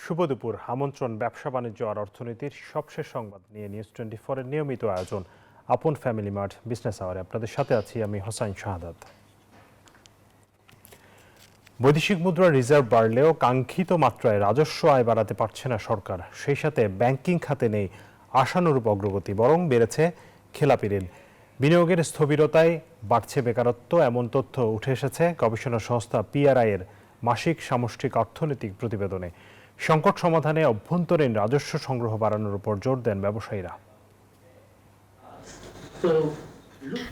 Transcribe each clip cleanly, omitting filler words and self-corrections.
শুভ দুপুর। আমন্ত্রণ ব্যবসা বাণিজ্য আর অর্থনীতির সবশেষ সংবাদ নিয়ে নিউজ 24 এর নিয়মিত আয়োজন আপন ফ্যামিলি মার্ট বিজনেস আওয়ারে আপনাদের সাথে আছি আমি হোসাইন শাহাদাত। বৈদেশিক মুদ্রার রিজার্ভ বাড়লেও কাঙ্ক্ষিত মাত্রায় রাজস্ব আয় বাড়াতে পারছে না সরকার। সেই সাথে ব্যাংকিং খাতে নেই আশানুরূপ অগ্রগতি, বরং বেড়েছে খেলাপি ঋণ। বিনিয়োগের স্থবিরতায় বাড়ছে বেকারত্ব, এমন তথ্য উঠে এসেছে গবেষণা সংস্থা পিআরআই এর মাসিক সামষ্টিক অর্থনৈতিক প্রতিবেদনে। সংকট সমাধানে অভ্যন্তরীণ রাজস্ব সংগ্রহ বাড়ানোর উপর জোর দেন ব্যবসায়ীরা।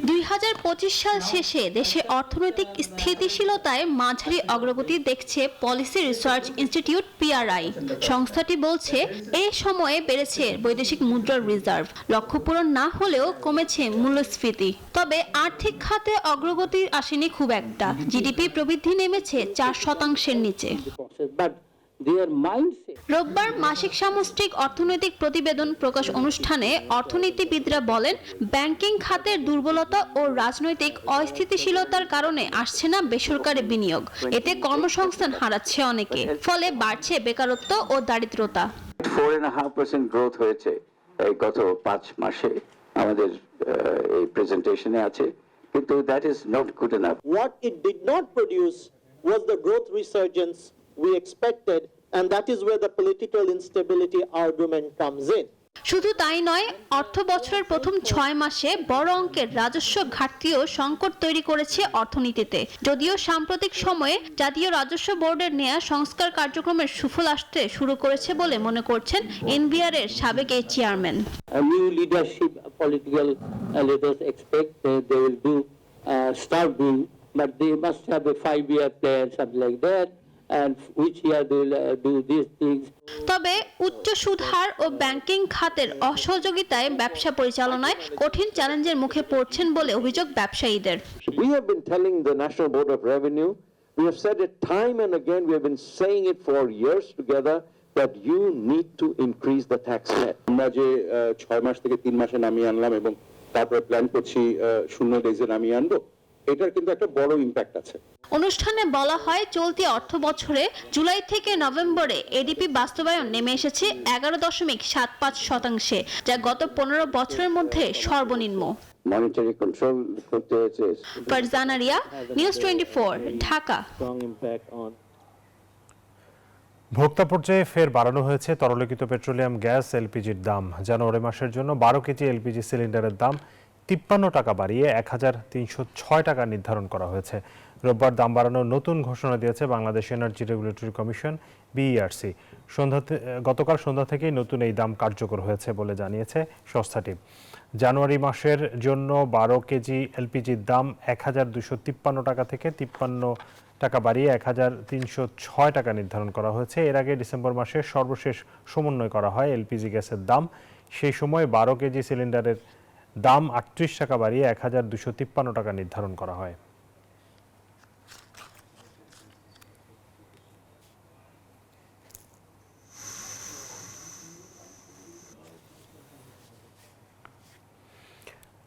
২০২৫ সাল শেষে দেশে অর্থনৈতিক স্থিতিশীলতায় মাঝারি অগ্রগতি দেখছে পলিসি রিসার্চ ইনস্টিটিউট পিআরআই। সংস্থাটি বলছে এই সময়ে বেড়েছে বৈদেশিক মুদ্রার রিজার্ভ, লক্ষ্য পূরণ না হলেও কমেছে মূল্যস্ফীতি। তবে আর্থিক খাতে অগ্রগতি আসেনি খুব একটা। জিডিপি প্রবৃদ্ধি নেমেছে 4% নিচে। রোববার মাসিক সামষ্টিক অর্থনৈতিক প্রতিবেদন প্রকাশ অনুষ্ঠানে অর্থনীতিবিদরা বলেন, ব্যাংকিং খাতের দুর্বলতা ও রাজনৈতিক অস্থিতিশীলতার কারণে আসছে না বেসরকারি বিনিয়োগ। এতে কর্মসংস্থান হারাচ্ছে অনেকে, ফলে বাড়ছে বেকারত্ব ও দারিদ্রতা। 4.5% গ্রোথ হয়েছে এই গত 5 মাসে আমাদের এই প্রেজেন্টেশনে আছে, কিন্তু that is not good enough. What it did not produce was the growth resurgence we expected, and that is where the political instability argument comes in. শুধু তাই নয়, অর্থ বছরের প্রথম 6 মাসে বড় অঙ্কের রাজস্ব ঘাটতিও সংকট তৈরি করেছে অর্থনীতিতে। যদিও সাম্প্রতিক সময়ে জাতীয় রাজস্ব বোর্ডের নেয়া সংস্কার কার্যক্রমের সুফল আসতে শুরু করেছে বলে মনে করছেন এনবিআর এর সাবেক এই chairman. New leadership, political leaders expect they will do start doing, but they must have a 5-year plan, something like that. And which year they will do these things. তবে উচ্চ সুদ হার ও ব্যাংকিং খাতের অসহযোগিতায় ব্যবসা পরিচালনায় কঠিন চ্যালেঞ্জের মুখে পড়ছেন বলে অভিযোগ ব্যবসায়ীদের। We have been telling the National Board of Revenue, we have said it time and again, we have been saying it for years together, that you need to increase the tax net. আমরা যে 6 মাস থেকে 3 মাসে নামিয়ে আনলাম এবং তারপরে plan করছি 0 ডেজে নামিয়ে আনবো, এটার কিন্তু একটা বড় ইম্প্যাক্ট আছে। অনুষ্ঠানে বলা হয়, চলতি অর্থ বছরে জুলাই থেকে নভেম্বরে এডিপি বাস্তবায়ন নেমে এসেছে 11.75%, যা গত 15 বছরের মধ্যে সর্বনিম্ন। মনিটারি কন্ট্রোল করতে হয়েছে। ফারজানা রিয়া, নিউজ 24, ঢাকা। ভোক্তা পর্যায়ে ফের বাড়ানো হয়েছে তরলীকৃত পেট্রোলিয়াম গ্যাস এলপিজির দাম। জানুয়ারি মাসের জন্য 12 কেজি এলপিজি সিলিন্ডারের দাম 53 টাকা বাড়িয়ে 1306 টাকা নির্ধারণ করা হয়েছে। রোববার দাম বাড়ানোর নতুন ঘোষণা দিয়েছে Bangladesh energy regulatory commission BERC. গতকাল সন্ধ্যা থেকেই নতুন এই দাম কার্যকর হয়েছে বলে জানিয়েছে সংস্থাটি। জানুয়ারি মাসের জন্য 12 কেজি এলপিজির দাম 1253 টাকা থেকে 53 টাকা বাড়িয়ে 1306 টাকা নির্ধারণ করা হয়েছে। এর আগে ডিসেম্বর মাসে সর্বশেষ সমন্বয় করা হয় এলপিজি গ্যাসের দাম। সেই সময় 12 কেজি সিলিন্ডারের দাম 38 টাকা বাড়িয়ে 1253 টাকা নির্ধারণ করা হয়।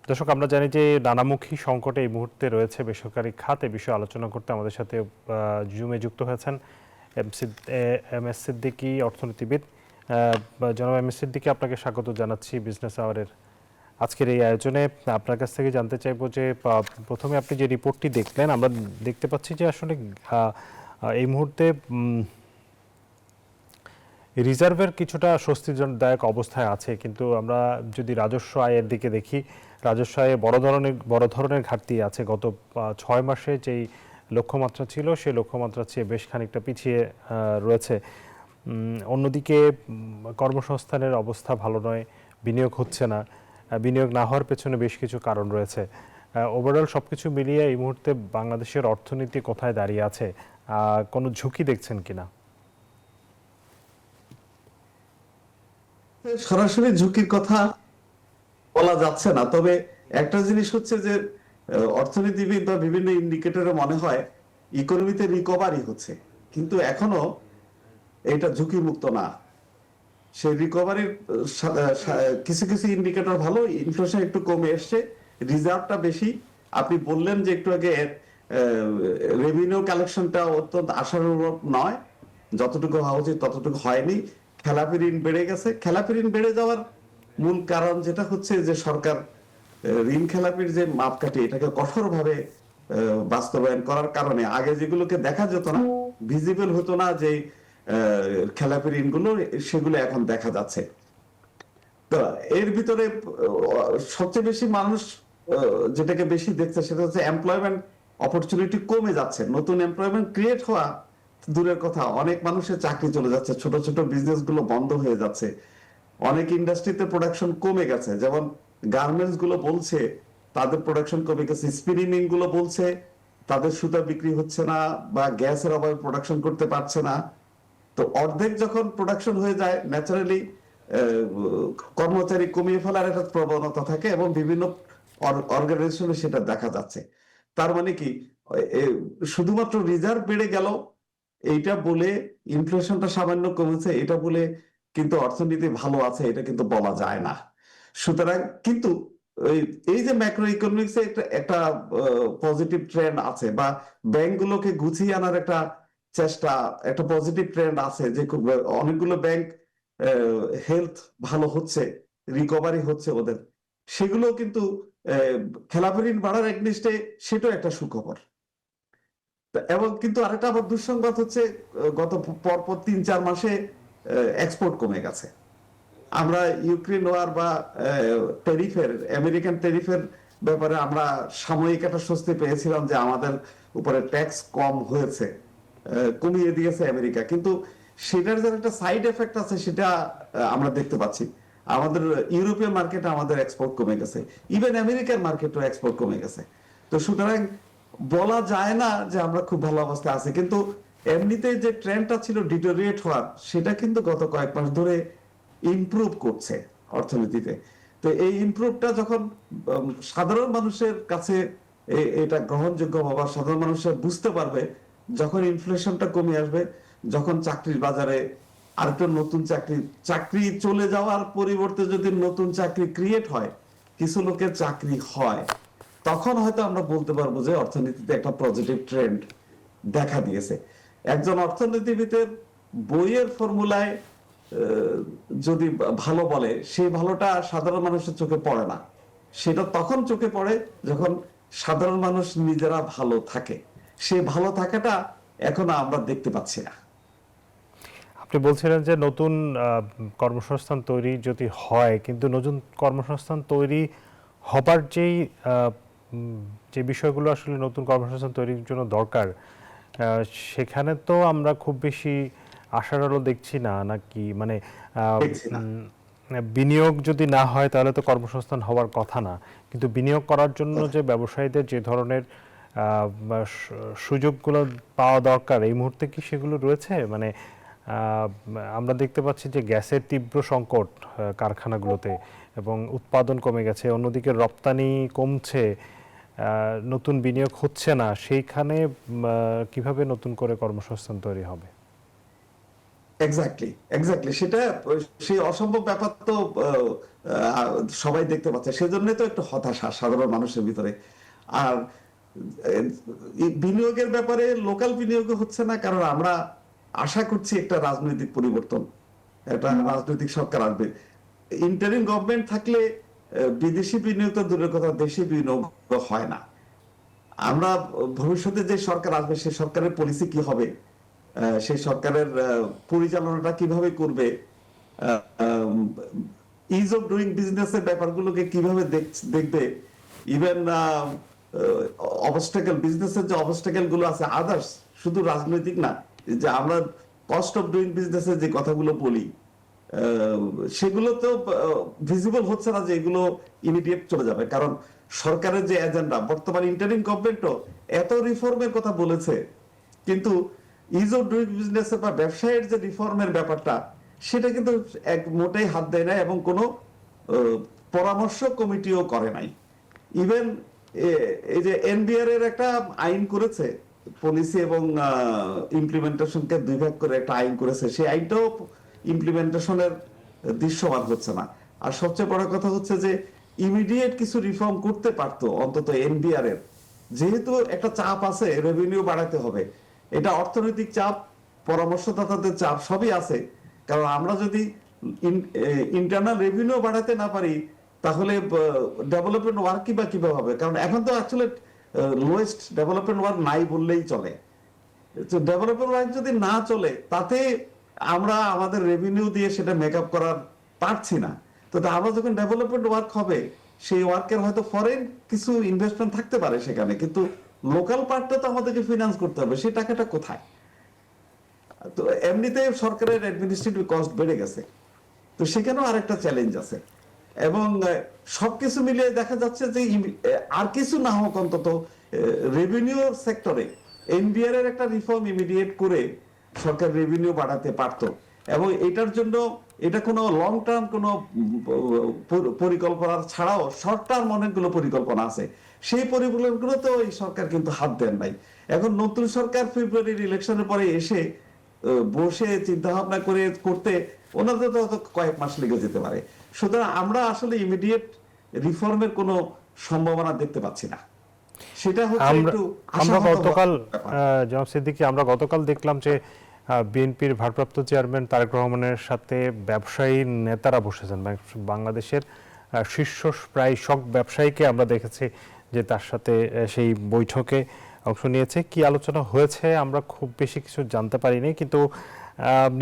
দর্শক, আমরা জানি যে নানামুখী সংকটে এই মুহূর্তে রয়েছে বেসরকারি খাতে। বিষয়ে আলোচনা করতে আমাদের সাথে জুমে যুক্ত হয়েছেন এম এস সিদ্দিকী, অর্থনীতিবিদ। জনাব এম এস সিদ্দিকী, আপনাকে স্বাগত জানাচ্ছি বিজনেস আওয়ারের আজকের এই আয়োজনে। আপনার কাছ থেকে জানতে চাইবো যে প্রথমে আপনি যে রিপোর্টটি দেখলেন, আমরা দেখতে পাচ্ছি যে আসলে এই মুহূর্তে রিজার্ভের কিছুটা স্বস্তিদায়ক অবস্থায় আছে, কিন্তু আমরা যদি রাজস্ব আয়ের দিকে দেখি, রাজস্ব আয়ে বড় ধরনের ঘাটতি আছে। গত 6 মাসে যেই লক্ষ্যমাত্রা ছিল সেই লক্ষ্যমাত্রার চেয়ে বেশ খানিকটা পিছিয়ে রয়েছে। অন্যদিকে কর্মসংস্থানের অবস্থা ভালো নয়, বিনিয়োগ হচ্ছে না। বিনিয়োগ না হওয়ার পেছনে বেশ কিছু কারণ রয়েছে। ওভারঅল সবকিছু মিলিয়ে এই মুহূর্তে বাংলাদেশের অর্থনীতি কোথায় দাঁড়িয়ে আছে, কোনো ঝুঁকি দেখছেন কিনা? সরাসরি ঝুঁকির কথা বলা যাচ্ছে না, তবে একটা জিনিস হচ্ছে যে অর্থনীতিবিদ বা বিভিন্ন ইন্ডিকেটরে মনে হয় ইকোনমিতে রিকভারি হচ্ছে, কিন্তু এখনো এটা ঝুঁকি মুক্ত না। সেই রিকভারির কিছু কিছু ইন্ডিকেটর ভালো, ইনফ্লেশন একটু কমে এসছে, রিজার্ভটা বেশি। আপনি বললেন যে একটু আগে রেভিনিউ কালেকশনটা অত্যন্ত আশানুরূপ নয়, যতটুকু হওয়া উচিত ততটুকু হয়নি। খেলাপি ঋণ বেড়ে গেছে। খেলাপি ঋণ বেড়ে যাওয়ার মূল কারণ যেটা হচ্ছে যে সরকার ঋণ খেলাপির যে মাপকাঠি এটাকে কঠোরভাবে বাস্তবায়ন করার কারণে আগে যেগুলোকে দেখা যেত না, ভিজিবল হতো না, যে খেলাপি ঋণগুলো, সেগুলো এখন দেখা যাচ্ছে। তো এর ভিতরে সবচেয়ে বেশি মানুষ যেটাকে বেশি দেখছে সেটা হচ্ছে এমপ্লয়মেন্ট অপরচুনিটি কমে যাচ্ছে। নতুন এমপ্লয়মেন্ট ক্রিয়েট হওয়া দূরের কথা, অনেক মানুষের চাকরি চলে যাচ্ছে, ছোট ছোট বিজনেস গুলো বন্ধ হয়ে যাচ্ছে, অনেক ইন্ডাস্ট্রিতে প্রোডাকশন কমে গেছে। যেমন গার্মেন্টস গুলো বলছে তাদের প্রোডাকশন কমে গেছে, স্পিনিং মিল গুলো বলছে তাদের সুতা বিক্রি হচ্ছে না বা গ্যাসের অভাবে প্রোডাকশন করতে পারছে না। তো অর্ধেক যখন প্রোডাকশন হয়ে যায়, ন্যাচারালি কর্মচারী কমিয়ে ফেলার একটা প্রবণতা থাকে এবং বিভিন্ন অর্গানাইজেশনে সেটা দেখা যাচ্ছে। তার মানে কি, শুধুমাত্র রিজার্ভ বেড়ে গেল এইটা বলে, ইনফ্লেশনটা সামান্য কমেছে এটা বলে কিন্তু অর্থনীতি ভালো আছে এটা কিন্তু বলা যায় না। সুতরাং কিন্তু এই যে ম্যাক্রো ইকোনমিক্সে একটা পজিটিভ ট্রেন্ড আছে, বা ব্যাংকগুলোকে গুছিয়ে আনার একটা চেষ্টা, একটা পজিটিভ ট্রেন্ড আছে, যে অনেকগুলো ব্যাংক হেলথ ভালো হচ্ছে, রিকভারি হচ্ছে ওদের, সেগুলো কিন্তু খেলাপি ঋণ বাড়ার একনিষ্ঠে সেটাও একটা সুখবর। এবং কিন্তু আরেকটা আবার দুঃসংবাদ হচ্ছে, গত পরপর 3-4 মাসে এক্সপোর্ট কমে গেছে। আমরা ইউক্রেন ওয়ার বা ট্যারিফের, আমেরিকান ট্যারিফের ব্যাপারে আমরা সাময়িক একটা স্বস্তি পেয়েছিলাম যে আমাদের উপরে ট্যাক্স কম হয়েছে, কমিয়ে দিয়েছে আমেরিকা, কিন্তু সেটার যে একটা সাইড এফেক্ট আছে সেটা আমরা দেখতে পাচ্ছি। আমাদের ইউরোপিয়ান মার্কেটে আমাদের এক্সপোর্ট কমে গেছে, ইভেন আমেরিকান মার্কেটও এক্সপোর্ট কমে গেছে। তো সুতরাং বলা যায় না যে আমরা খুব ভালো অবস্থায় আছি, কিন্তু এমনিতে যে ট্রেন্ডটা ছিল ডিটোরিয়েট হওয়ার, সেটা কিন্তু গত কয়েক মাস ধরে ইমপ্রুভ করছে অর্থনীতিতে। তো এই ইমপ্রুভটা যখন সাধারণ মানুষের কাছে এটা গ্রহণযোগ্য হওয়ার, সাধারণ মানুষের বুঝতে পারবে, যখন ইনফ্লেশনটা কমে আসবে, যখন চাকরির বাজারে আরেকটা নতুন চাকরি চলে যাওয়ার পরিবর্তে যদি নতুন চাকরি ক্রিয়েট হয়, কিছু লোকের চাকরি হয়, তখন হয়তো আমরা বলতে পারবো যে অর্থনীতিতে একটা পজিটিভ ট্রেন্ড দেখা দিয়েছে। একজন অর্থনীতিবিদের বইয়ের ফর্মুলায় যদি ভালো বলে, সেই ভালোটা সাধারণ মানুষের চোখে পড়ে না। সেটা তখন চোখে পড়ে যখন সাধারণ মানুষ নিজেরা ভালো থাকে। সেই ভালো থাকাটা এখন আমরা দেখতে পাচ্ছি না। আপনি বলছিলেন যে নতুন কর্মসংস্থান তৈরি যদি হয়, কিন্তু নতুন কর্মসংস্থান তৈরি হবার যে বিষয়গুলো আসলে নতুন কর্মসংস্থান তৈরির জন্য দরকার, সেখানে তো আমরা খুব বেশি আশার আলো দেখছি না, নাকি? মানে বিনিয়োগ যদি না হয় তাহলে তো কর্মসংস্থান হওয়ার কথা না, কিন্তু বিনিয়োগ করার জন্য যে ব্যবসায়ীদের যে ধরনের সুযোগগুলো পাওয়া দরকার এই মুহূর্তে কি সেগুলো রয়েছে? মানে আমরা দেখতে পাচ্ছি যে গ্যাসের তীব্র সংকট কারখানাগুলোতে এবং উৎপাদন কমে গেছে, অন্যদিকে রপ্তানি কমছে, নতুন বিনিয়োগ হচ্ছে না। সেইখানে কিভাবে নতুন করে কর্মসংস্থান তৈরি হবে? এক্স্যাক্টলি সেটা, সেই অসম্ভব ব্যাপার তো সবাই দেখতে পাচ্ছে। সেজন্যই তো একটু হতাশা সাধারণ মানুষের ভিতরে। আর বিনিয়োগের ব্যাপারে লোকাল বিনিয়োগ হচ্ছে না, কারণ আমরা আশা করছি একটা রাজনৈতিক পরিবর্তন, একটা রাজনৈতিক সরকার আসবে। ইন্টারিম গভর্নমেন্ট থাকলে বিদেশি বিনিয়োগ তো দূরের কথা, দেশি বিনিয়োগ হয় না। আমরা ভবিষ্যতে যে সরকার আসবে সেই সরকারের পলিসি কি হবে, সেই সরকারের পরিচালনাটা কিভাবে করবে, ইজ অফ ডুইং বিজনেসের ব্যাপারগুলোকে কিভাবে দেখবে, ইভেন অবস্টাকেল, বিজনেসের যে অবস্টাকেল গুলো আছে আদার্স, শুধু রাজনৈতিক না, যে আমরা কস্ট অফ ডুইং বিজনেসের যে কথাগুলো বলি, সেগুলো তো ভিজিবল হচ্ছে না যে এগুলো ইমিডিয়েট চলে যাবে। কারণ সরকারের যে এজেন্ডা, বর্তমান ইন্টারিম গভর্নমেন্টও এত রিফর্মের কথা বলেছে, কিন্তু ইজ অফ ডুইং বিজনেস বা ব্যবসায়ের যে রিফর্মের ব্যাপারটা, সেটা কিন্তু এক মোটেই হাত দেয় না এবং কোনো পরামর্শ কমিটিও করে নাই। ইভেন এই যে এনবিআর এর একটা আইন করেছে, পলিসি এবং ইমপ্লিমেন্টেশনকে দুই ভাগ করে একটা আইন করেছে, সেই আইনটাও ইমপ্লিমেন্টেশনের দৃশ্যমান হচ্ছে না। আর সবচেয়ে বড় কথা হচ্ছে যে ইমিডিয়েট কিছু রিফর্ম করতে পারতো অন্তত এনবিআর এর, যেহেতু একটা চাপ আছে, রেভিনিউ বাড়াতে হবে, এটা অর্থনৈতিক চাপ, পরামর্শদাতাদের চাপ সবই আছে। কারণ আমরা যদি ইন্টারনাল রেভিনিউ বাড়াতে না পারি তাহলে ডেভেলপমেন্ট ওয়ার্ক বা কিভাবে হবে? কারণ এখন তো অ্যাকচুয়ালি লোয়েস্ট ডেভেলপমেন্ট ওয়ার্ক নাই বললেই চলে। ডেভেলপমেন্ট ওয়ার্ক যদি না চলে তাতে আমরা আমাদের রেভিনিউ দিয়ে সেটা মেকআপ করার পারছি না। তো আমরা যখন ডেভেলপমেন্ট ওয়ার্ক হবে সেই ওয়ার্কের হয়তো ফরেন কিছু ইনভেস্টমেন্ট থাকতে পারে সেখানে, কিন্তু লোকাল পার্টটা তো আমাদেরকে ফিনান্স করতে হবে, সেই টাকাটা কোথায়? তো এমনিতে সরকারের অ্যাডমিনিস্ট্রেটিভ কস্ট বেড়ে গেছে, তো সেখানেও আরেকটা চ্যালেঞ্জ আছে। এবং সবকিছু মিলিয়ে দেখা যাচ্ছে যে আর কিছু না হোক অন্তত রেভিনিউ সেক্টরে এনবিআর এর একটা রিফর্ম ইমিডিয়েট করে সরকার রেভিনিউ বাড়াতে পারতো। এবং এটার জন্য এটা কোনো লং টার্ম কোনো পরিকল্পনা ছাড়াও শর্ট টার্ম অনেকগুলো পরিকল্পনা আছে, সেই পরিকল্পনাগুলো তো এই সরকার কিন্তু হাত দেন নাই। এখন নতুন সরকার ফেব্রুয়ারির ইলেকশনের পরে এসে বসে চিন্তা ভাবনা করে করতে ওনাদের তো কয়েক মাস লেগে যেতে পারে। সুতরাং আমরা আসলে ইমিডিয়েট রিফর্মের কোনো সম্ভাবনা দেখতে পাচ্ছি না। সেটা হচ্ছে একটু আমরা গতকাল জনাব সিদ্দিকী, আমরা গতকাল দেখলাম যে বিএনপির ভারপ্রাপ্ত চেয়ারম্যান তারেক রহমানের সাথে ব্যবসায়ী নেতারা বসেছেন। বাংলাদেশের শীর্ষ প্রায় সব ব্যবসায়ীকে আমরা দেখেছি যে তার সাথে সেই বৈঠকে অংশ নিয়েছে। কি আলোচনা হয়েছে আমরা খুব বেশি কিছু জানতে পারিনি, কিন্তু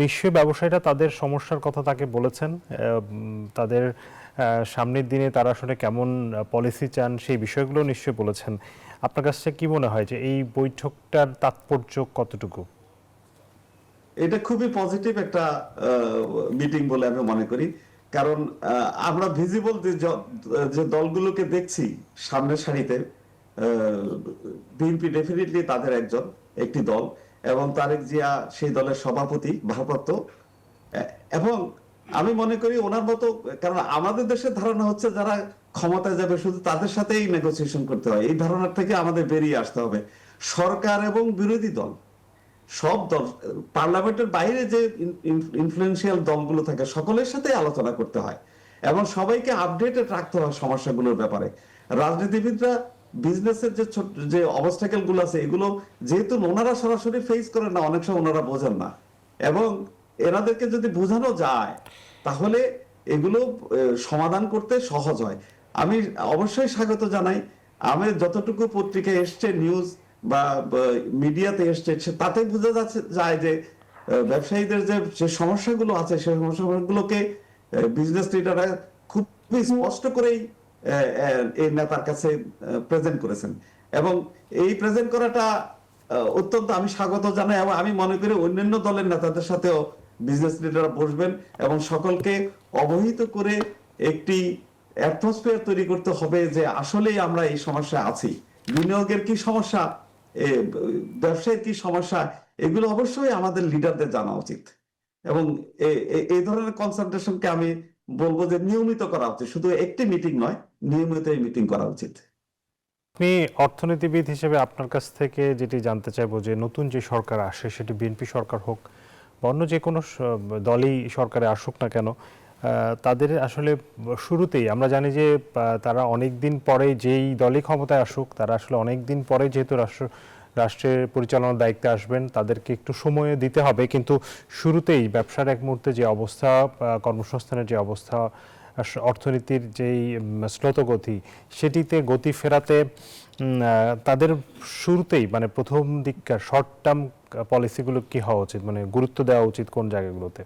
নিশ্চয়ই ব্যবসায়ীরা তাদের সমস্যার কথা তাকে বলেছেন, তাদের সামনের দিনে তারা আসলে কেমন পলিসি চান সেই বিষয়গুলো নিশ্চয়ই বলেছেন। আপনার কাছে কি মনে হয় যে এই বৈঠকটার তাৎপর্য কতটুকু? এটা খুবই পজিটিভ একটা মিটিং বলে আমি মনে করি। কারণ আমরা ভিজিবল যে দলগুলোকে দেখছি সামনের সারিতে, বিএনপি ডেফিনেটলি তাদের একটি দল, এবং তারেক জিয়া সেই দলের সভাপতি ভারপ্রাপ্ত। এবং আমি মনে করি ওনার মতো, কারণ আমাদের দেশের ধারণা হচ্ছে যারা ক্ষমতায় যাবে শুধু তাদের সাথেই নেগোসিয়েশন করতে হয়, এই ধারণার থেকে আমাদের বেরিয়ে আসতে হবে। সরকার এবং বিরোধী দল সব দল, পার্লামেন্টের বাইরে যে ইনফ্লুয়েন্সিয়াল দলগুলো থাকে সকলের সাথে আলোচনা করতে হয় এবং সবাইকে আপডেটেড রাখতে হয় সমস্যাগুলোর ব্যাপারে। রাজনীতিবিদরা বিজনেসের যে অবস্টাকেল গুলো আছে এগুলো যেহেতু ওনারা সরাসরি ফেস করেন না, অনেক সময় ওনারা বোঝেন না, এবং এনাদেরকে যদি বোঝানো যায় তাহলে এগুলো সমাধান করতে সহজ হয়। আমি অবশ্যই স্বাগত জানাই। আমি যতটুকু পত্রিকায় এসছে নিউজ বা মিডিয়াতে এসছে তাতে বোঝা যায় যে ব্যবসায়ীদের যে সমস্যাগুলো আছে সেই সমস্যাগুলোকে বিজনেস লিডাররা খুবই স্পষ্ট করেই এই নেতার কাছে প্রেজেন্ট করেছেন, এবং এই প্রেজেন্ট করাটা অত্যন্ত আমি স্বাগত জানাই। এবং আমি মনে করি অন্যান্য দলের নেতাদের সাথেও বিজনেস লিডাররা বসবেন এবং সকলকে অবহিত করে একটি অ্যাটমসফিয়ার তৈরি করতে হবে যে আসলেই আমরা এই সমস্যা আছি, বিনিয়োগের কি সমস্যা, ব্যবসায়ের কি সমস্যা, এগুলো অবশ্যই আমাদের লিডারদের জানা উচিত। এবং এই ধরনের কনসালটেশনকে আমি বলবো যে নিয়মিত করা উচিত, শুধু একটি মিটিং নয়, নিয়মিত এই মিটিং করা উচিত। আপনি অর্থনীতিবিদ হিসেবে আপনার কাছ থেকে যেটি জানতে চাইবো যে নতুন যে সরকার আসে সেটি বিএনপি সরকার হোক বা অন্য যে কোনো দলই সরকারে আসুক না কেন, তাদের আসলে শুরুতেই আমরা জানি যে তারা অনেক দিন পরে, যেই দলই ক্ষমতায় আসুক তারা আসলে অনেক দিন পরে যেহেতু রাষ্ট্রের পরিচালনার দায়িত্বে আসবেন, তাদেরকে একটু সময় দিতে হবে। কিন্তু শুরুতেই ব্যবসার এক মুহূর্তে যে অবস্থা, কর্মসংস্থানের যে অবস্থা, অর্থনীতির যেই স্রোতগতি, সেটিতে গতি ফেরাতে তাদের শুরুতেই মানে প্রথম দিককার শর্ট টার্ম পলিসিগুলো কি হওয়া উচিত, মানে গুরুত্ব দেওয়া উচিত কোন জায়গাগুলোতে?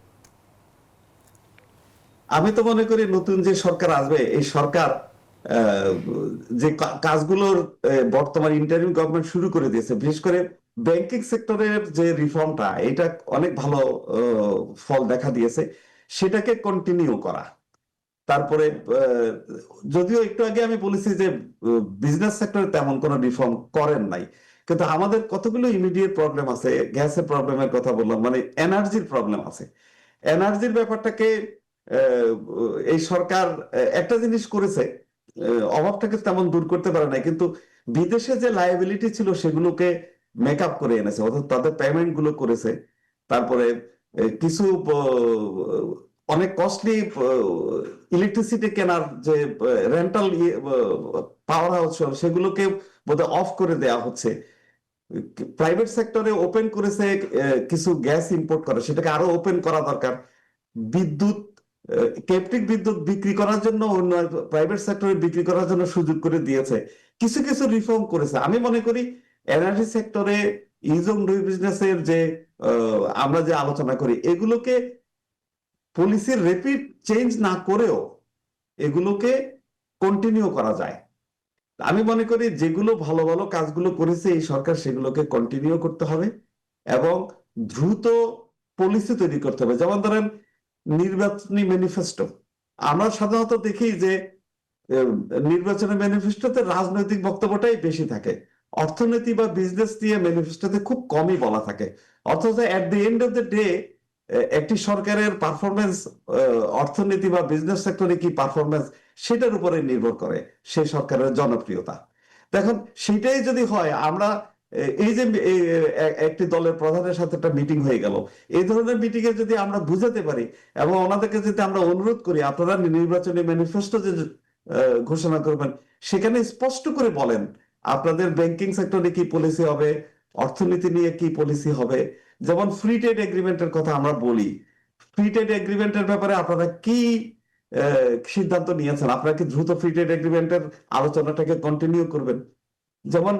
আমি তো মনে করি নতুন যে সরকার আসবে এই সরকার যে কাজগুলোর বর্তমান ইন্টারিম গভর্নমেন্ট শুরু করে দিয়েছে, বিশেষ করে ব্যাংকিং সেক্টরের যে রিফর্মটা, এটা অনেক ভালো ফল দেখা দিয়েছে, সেটাকে কন্টিনিউ করা। তারপরে যদিও একটু আগে আমি বলেছি যে বিজনেস সেক্টরে তেমন কোনো রিফর্ম করেন নাই, কিন্তু আমাদের কতগুলো ইমিডিয়েট প্রবলেম আছে। গ্যাসের প্রবলেমের কথা বললাম, মানে এনার্জির প্রবলেম আছে। এনার্জির ব্যাপারটাকে এই সরকার একটা জিনিস করেছে, অভাবটাকে তেমন দূর করতে পারে না, কিন্তু বিদেশে যে লায়াবিলিটি ছিল সেগুলোকে মেক আপ করে এনেছে, অর্থাৎ তাদের পেমেন্ট গুলো করেছে। তারপরে কিছু অনেক কস্টলি ইলেকট্রিসিটি কেনার যে রেন্টাল পাওয়ার হাউস সেগুলোকে বোধহয় অফ করে দেওয়া হচ্ছে। প্রাইভেট সেক্টরে ওপেন করেছে কিছু গ্যাস ইম্পোর্ট করে, সেটাকে আরো ওপেন করা দরকার। বিদ্যুৎ, ক্যাপটিভ বিদ্যুৎ বিক্রি করার জন্য অন্য প্রাইভেট সেক্টরে বিক্রি করার জন্য সুযোগ করে দিয়েছে, কিছু কিছু রিফর্ম করেছে। আমি মনে করি এনার্জি সেক্টরে ইজ অফ ডুইং বিজনেসের যে আমরা যে আলোচনা করি, এগুলোকে পলিসির রেপিড চেঞ্জ না করেও এগুলোকে কন্টিনিউ করা যায়। আমি মনে করি যেগুলো ভালো ভালো কাজগুলো করেছে এই সরকার, সেগুলোকে কন্টিনিউ করতে হবে এবং দ্রুত পলিসি তৈরি করতে হবে। যেমন ধরেন নির্বাচনী ম্যানিফেস্টো, আমরা সাধারণত দেখি যে নির্বাচনী ম্যানিফেস্টোতে রাজনৈতিক বক্তব্যটাই বেশি থাকে, অর্থনীতি বা বিজনেস নিয়ে ম্যানিফেস্টোতে খুব কমই বলা থাকে। অথচ at the end of the day একটি সরকারের পারফরমেন্স অর্থনীতি বা বিজনেস সেক্টরে কি পারফরমেন্স, সেটার উপরে নির্ভর করে সেই সরকারের জনপ্রিয়তা। দেখুন, সেটাই যদি হয়, আমরা এই যে একটি দলের প্রধানের সাথে একটা মিটিং হয়ে গেল, এই ধরনের মিটিং এ যদি আমরা বুঝাতে পারি এবং ওনাদেরকে যদি আমরা অনুরোধ করি আপনারা নির্বাচনী ম্যানিফেস্টো যে ঘোষণা করবেন, সেখানে স্পষ্ট করে বলেন আপনাদের ব্যাংকিং সেক্টরে কি পলিসি হবে, অর্থনীতি নিয়ে কি পলিসি হবে। যেমন ফ্রি ট্রেড এগ্রিমেন্টের কথা আমরা বলি, ফ্রি ট্রেড এগ্রিমেন্টের ব্যাপারে আপনারা কি সিদ্ধান্ত নিয়েছেন, আপনারা কি দ্রুত ফ্রি ট্রেড এগ্রিমেন্টের আলোচনাটাকে কন্টিনিউ করবেন। যেমন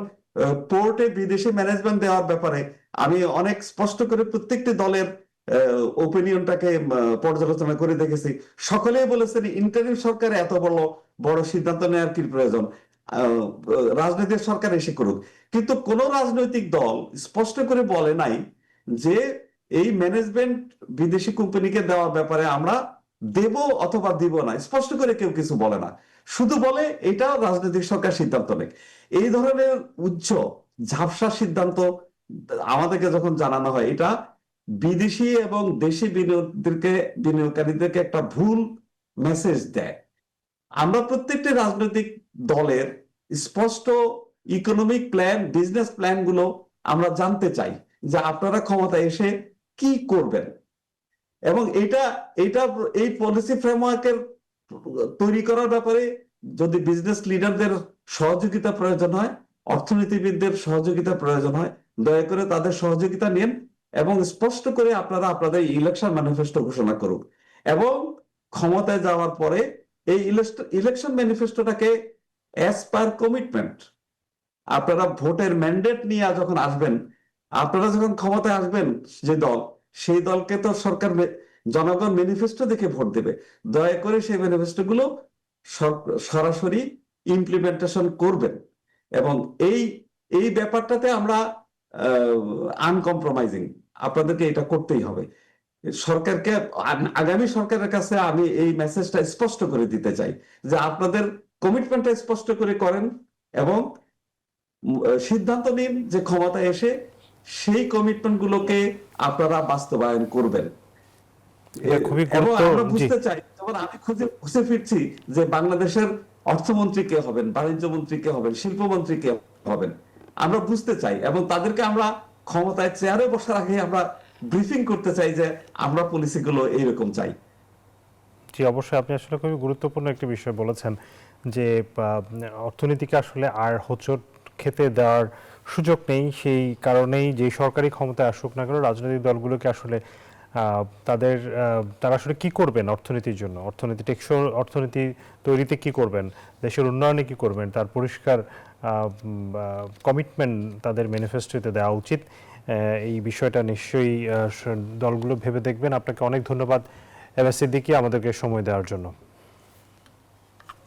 পোর্টে বিদেশি ম্যানেজমেন্ট দেওয়ার ব্যাপারে আমি অনেক স্পষ্ট করে প্রত্যেকটি দলের ওপিনিয়নটাকে পর্যালোচনা করে দেখেছি, সকলেই বলেছেন ইন্টারিম সরকার এত বড় বড় সিদ্ধান্ত নেওয়ার কি প্রয়োজন, রাজনৈতিক সরকার এসে করুক। কিন্তু কোন রাজনৈতিক দল স্পষ্ট করে বলে নাই যে এই ম্যানেজমেন্ট বিদেশি কোম্পানিকে দেওয়ার ব্যাপারে আমরা দেব অথবা দিব না, স্পষ্ট করে কেউ কিছু বলে না, শুধু বলে এটা রাজনৈতিক সরকার সিদ্ধান্ত নেয়। এই ধরনের উচ্চ ঝাপসা সিদ্ধান্ত আমাদেরকে যখন জানানো হয়, এটা বিদেশি এবং দেশি বিনিয়োগকারীদেরকে একটা ভুল মেসেজ দেয়। আমরা প্রত্যেকটি রাজনৈতিক দলের স্পষ্ট ইকোনমিক প্ল্যান, বিজনেস প্ল্যান গুলো আমরা জানতে চাই যে আপনারা ক্ষমতায় এসে কি করবেন, এবং এই পলিসি ফ্রেমওয়ার্কের তৈরি করার ব্যাপারে যদি বিজনেস লিডারদের সহযোগিতা প্রয়োজন হয়, অর্থনীতিবিদদের সহযোগিতা প্রয়োজন হয়, দয়া করে তাদের সহযোগিতা নিন এবং স্পষ্ট করে আপনারা আপনাদের ইলেকশন ম্যানিফেস্টো ঘোষণা করুন এবং ক্ষমতায় যাওয়ার পরে এই ইলেকশন ম্যানিফেস্টোটাকে অ্যাজ পার কমিটমেন্ট, আপনারা ভোটের ম্যান্ডেট নিয়ে যখন আসবেন, আপনারা যখন ক্ষমতায় আসবেন যে দল, সেই দলকে তো সরকার জনগণ ম্যানিফেস্টো দেখে ভোট দেবে। দয়া করে সেই ম্যানিফেস্টো গুলো সরাসরি ইমপ্লিমেন্টেশন করবেন এবং এই ব্যাপারটাতে আমরা আনকম্প্রোমাইজিং, আপনাদেরকে এটা করতেই হবে। সরকারকে, আগামী সরকারের কাছে আমি এই মেসেজটা স্পষ্ট করে দিতে চাই যে আপনাদের কমিটমেন্টটা স্পষ্ট করে করেন এবং সিদ্ধান্ত নিন যে ক্ষমতায় এসে সেই কমিটমেন্ট গুলোকে আপনারা বাস্তবায়ন করবেন। এবং আমরা বুঝতে চাই, যেমন আমি খুঁজে ফিরছি যে বাংলাদেশের অর্থমন্ত্রী কে হবেন, বাণিজ্য মন্ত্রী কে হবেন, শিল্পমন্ত্রী কে হবেন, আমরা বুঝতে চাই এবং তাদেরকে আমরা ক্ষমতায় চেয়ারে বসার আগে আমরা ব্রিফিং করতে চাই যে আমরা পলিসিগুলো এইরকম চাই। জি, অবশ্যই আপনি আসলে খুবই গুরুত্বপূর্ণ একটি বিষয় বলেছেন যে অর্থনীতিকে আসলে আর হোঁচট খেতে দেওয়ার সুযোগ নেই। সেই কারণেই যে সরকারি ক্ষমতায় আসুক না কেন, রাজনৈতিক দলগুলোকে আসলে তারা আসলে কি করবেন অর্থনীতির জন্য, টেকসই অর্থনীতি তৈরিতে কি করবেন, দেশের উন্নয়নে কি করবেন, তার পরিষ্কার কমিটমেন্ট তাদের ম্যানিফেস্টোতে দেওয়া উচিত। এই বিষয়টা নিশ্চয়ই দলগুলো ভেবে দেখবেন। আপনাকে অনেক ধন্যবাদ এমএস সিদ্দিকী, আমাদেরকে সময় দেওয়ার জন্য।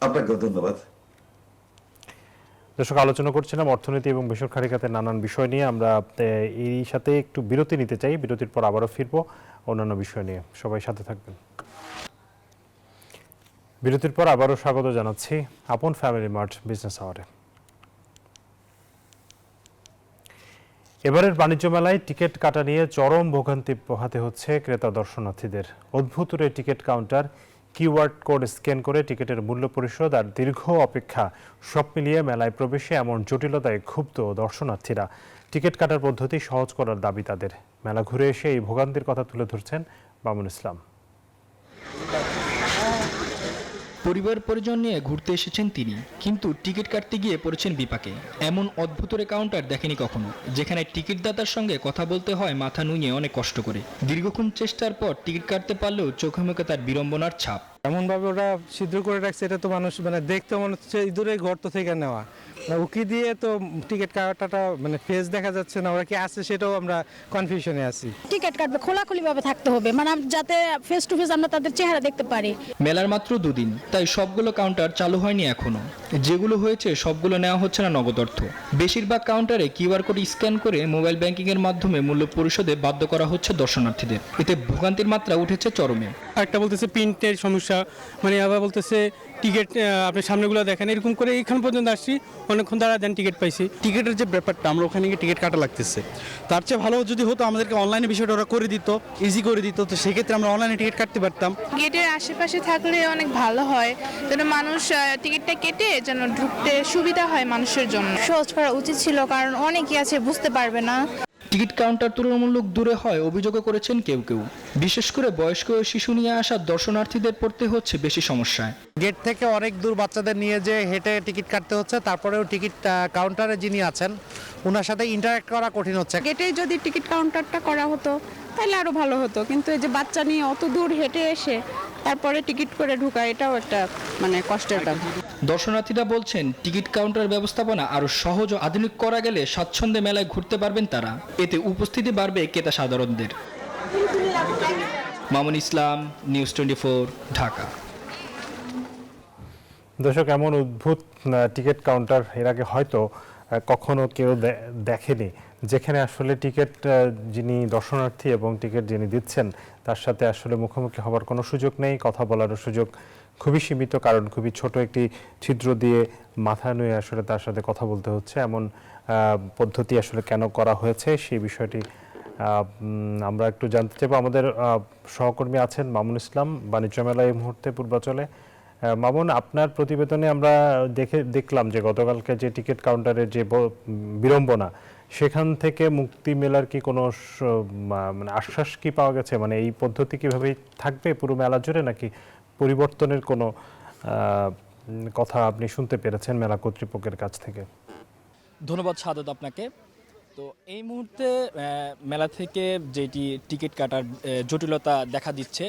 আপনাকে ধন্যবাদ। দর্শক, আলোচনা করছিলাম অর্থনীতি এবং বেসরকারি খাতের নানান বিষয় নিয়ে। আমরা এই সাথে একটু বিরতি নিতে চাই, বিরতির পর আবারও ফিরবো অন্যান্য বিষয় নিয়ে। সবাই সাথে থাকবেন। বিরতির পর আবারও স্বাগত জানাচ্ছি আপন ফ্যামিলি মার্ট বিজনেস আওয়ারে। এবারের বাণিজ্য মেলায় টিকিট কাটা নিয়ে চরম ভোগান্তি পোহাতে হচ্ছে ক্রেতা দর্শনার্থীদের। অদ্ভুত ticket counter, QR code scan করে টিকিটের মূল্য পরিশোধ আর দীর্ঘ অপেক্ষা, সব মিলিয়ে মেলায় প্রবেশে এমন জটিলতায় ক্ষুব্ধ দর্শনার্থীরা। টিকিট কাটার পদ্ধতি সহজ করার দাবি তাদের। মেলা ঘুরে এসে এই ভোগান্তির কথা তুলে ধরছেন মামুন ইসলাম। পরিবার পরিজন নিয়ে ঘুরতে এসেছেন তিনি, কিন্তু টিকিট কাটতে গিয়ে পড়েছেন বিপাকে। এমন অদ্ভুতরে কাউন্টার দেখেনি কখনো, যেখানে টিকিটদাতার সঙ্গে কথা বলতে হয় মাথা নুইয়ে অনেক কষ্ট করে। দীর্ঘক্ষণ চেষ্টার পর টিকিট কাটতে পারলেও চোখে মুখে তার বিড়ম্বনার ছাপ। এমনভাবে ওরা ছিদ্র করে রাখছে, এটা তো মানুষ দেখতে মনে হচ্ছে ইঁদুরের গর্ত থেকে নেওয়া। উকি দিয়ে তো টিকিট কাটাটা ফেস দেখা যাচ্ছে না, ওরা কি আছে সেটাও আমরা কনফিউশনে আছি। টিকিট কাটবে খোলাখুলি ভাবে থাকতে হবে, যাতে ফেস টু ফেস আমরা তাদের চেহারা দেখতে পারি। মেলার মাত্র 2 দিন, তাই সবগুলো কাউন্টার চালু হয়নি এখনো। যেগুলো হয়েছে সবগুলো নেওয়া হচ্ছে না নগদ অর্থ। বেশিরভাগ কাউন্টারে কিউআর কোড স্ক্যান করে মোবাইল ব্যাংকিং এর মাধ্যমে মূল্য পরিশোধে বাধ্য করা হচ্ছে দর্শনার্থীদের। এতে ভোগান্তির মাত্রা উঠেছে চরমে। একটা বলতেছে প্রিন্টের সমস্যা, আবার বলতেছে টিকিট আপনি সামনেগুলো দেখেন, এরকম করে এইখান পর্যন্ত আসছি, অনেকক্ষণ দ্বারা দেন টিকিট পাইছি। টিকিটের যে ব্যাপারটা, আমরা ওখানে গিয়ে টিকিট কাটা লাগতেছে। তার চেয়ে ভালো যদি হতো আমাদেরকে অনলাইনে বিষয়টা ওরা করে দিত, ইজি করে দিত, তো সেক্ষেত্রে আমরা অনলাইনে টিকিট কাটতে পারতাম। গেটের আশেপাশে থাকলে অনেক ভালো হয়, যেন মানুষ টিকিটটা কেটে যেন ঢুকতে সুবিধা হয় মানুষের জন্য। সহজ করা উচিত ছিল, কারণ অনেকেই আছে বুঝতে পারবে না। টিকিট কাউন্টার তুলনামূলক দূরে হয় অভিযোগও করেছেন কেউ কেউ। বিশেষ করে বয়স্ক ও শিশু নিয়ে আসা দর্শনার্থীদের পড়তে হচ্ছে বেশি সমস্যায়। গেট থেকে অনেক দূর বাচ্চাদের নিয়ে যে হেঁটে টিকিট কাটতে হচ্ছে, তারপরেও টিকিট কাউন্টারে যিনি আছেন ওনার সাথে ইন্টারঅ্যাক্ট করা কঠিন হচ্ছে। গেটে যদি টিকিট কাউন্টারটা করা হতো তাহলে আরো ভালো হতো, কিন্তু এই যে বাচ্চা নিয়ে অত দূর হেঁটে এসে তারপরে টিকিট করে ঢোকা, এটাও একটা কষ্টের ব্যাপার। দর্শনার্থীরা বলছেন টিকিট কাউন্টার ব্যবস্থাপনা আরো সহজ ও আধুনিক করা গেলে স্বাচ্ছন্দ্যে মেলায় ঘুরতে পারবেন তারা। এতে উপস্থিতি বাড়বে ক্রেতা সাধারণদের। মামুন ইসলাম, নিউজ 24, ঢাকা। দর্শক, এমন উদ্ভুত টিকিট কাউন্টার এর আগে হয়তো কখনো কেউ দেখেনি, যেখানে আসলে টিকিট যিনি দর্শনার্থী এবং টিকিট যিনি দিচ্ছেন তার সাথে আসলে মুখোমুখি হওয়ার কোনো সুযোগ নেই, কথা বলারও সুযোগ খুবই সীমিত, কারণ খুবই ছোট একটি ছিদ্র দিয়ে মাথা নুয়ে আসলে তার সাথে কথা বলতে হচ্ছে। এমন পদ্ধতি আসলে কেন করা হয়েছে সেই বিষয়টি আমরা একটু জানতে চাইব। আমাদের সহকর্মী আছেন মামুন ইসলাম, বাণিজ্য মেলা এই মুহূর্তে পূর্বাচলে। মামুন, আপনার প্রতিবেদনে আমরা দেখলাম যে গতকালকে যে টিকিট কাউন্টারের যে বিড়ম্বনা, সেখান থেকে মুক্তি মেলার কি কোনো আশ্বাস কি পাওয়া গেছে? এই পদ্ধতি কিভাবে থাকবে পুরো মেলা জুড়ে, নাকি পরিবর্তনের কোনো কথা আপনি শুনতে পেরেছেন মেলা কর্তৃপক্ষের কাছ থেকে? ধন্যবাদ সাদত আপনাকে। তো এই মুহূর্তে মেলা থেকে যেটি টিকিট কাটার জটিলতা দেখা দিচ্ছে,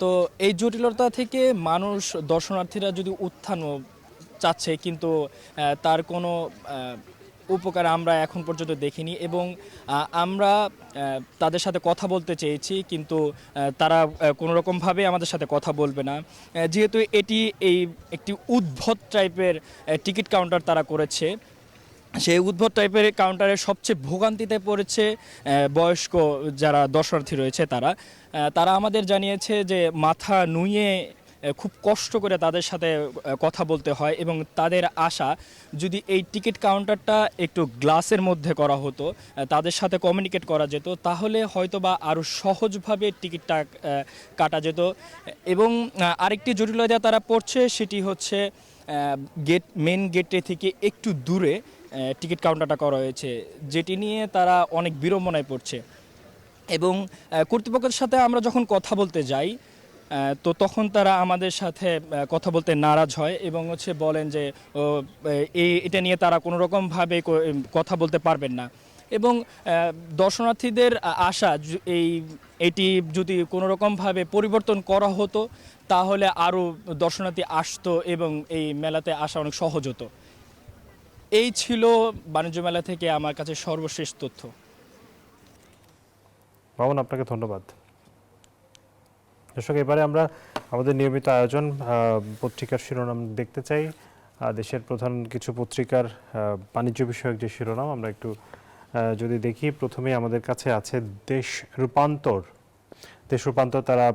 তো এই জটিলতা থেকে মানুষ দর্শনার্থীরা যদি উত্থান চাচ্ছে, কিন্তু তার কোনো উপকার আমরা এখন পর্যন্ত দেখিনি, এবং আমরা তাদের সাথে কথা বলতে চেয়েছি, কিন্তু তারা কোনো রকমভাবে আমাদের সাথে কথা বলবে না, যেহেতু এটি একটি উদ্ভট টাইপের টিকিট কাউন্টার তারা করেছে। সেই উদ্ভট টাইপের কাউন্টারের সবচেয়ে ভোগান্তিতে পড়েছে বয়স্ক যারা দর্শনার্থী রয়েছে তারা আমাদের জানিয়েছে যে মাথা নুইয়ে খুব কষ্ট করে তাদের সাথে কথা বলতে হয়, এবং তাদের আশা যদি এই টিকিট কাউন্টারটা একটু গ্লাসের মধ্যে করা হতো, তাদের সাথে কমিউনিকেট করা যেত, তাহলে হয়তোবা আরও সহজভাবে টিকিটটা কাটা যেত। এবং আরেকটি জটিলতা তারা পড়ছে, সেটি হচ্ছে মেন গেটে থেকে একটু দূরে টিকিট কাউন্টারটা করা হয়েছে, যেটি নিয়ে তারা অনেক বিড়ম্বনায় পড়ছে। এবং কর্তৃপক্ষের সাথে আমরা যখন কথা বলতে যাই, তো তখন তারা আমাদের সাথে কথা বলতে নারাজ হয় এবং বলেন যে এটা নিয়ে তারা কোনো রকমভাবে কথা বলতে পারবেন না। এবং দর্শনার্থীদের আশা এটি যদি কোনো রকমভাবে পরিবর্তন করা হতো, তাহলে আরও দর্শনার্থী আসতো এবং এই মেলাতে আসা অনেক সহজ হতো। এই ছিল বাণিজ্য মেলা থেকে আমার কাছে সর্বশেষ তথ্য। মামুন, আপনাকে ধন্যবাদ। দর্শক, এবারে আমরা আমাদের নিয়মিত আয়োজন পত্রিকার শিরোনাম দেখতে চাই। দেশের প্রধান কিছু পত্রিকার বাণিজ্য বিষয়ক যে শিরোনাম আমরা একটু যদি দেখি, প্রথমে আমাদের কাছে আছে দেশ রূপান্তর। তারা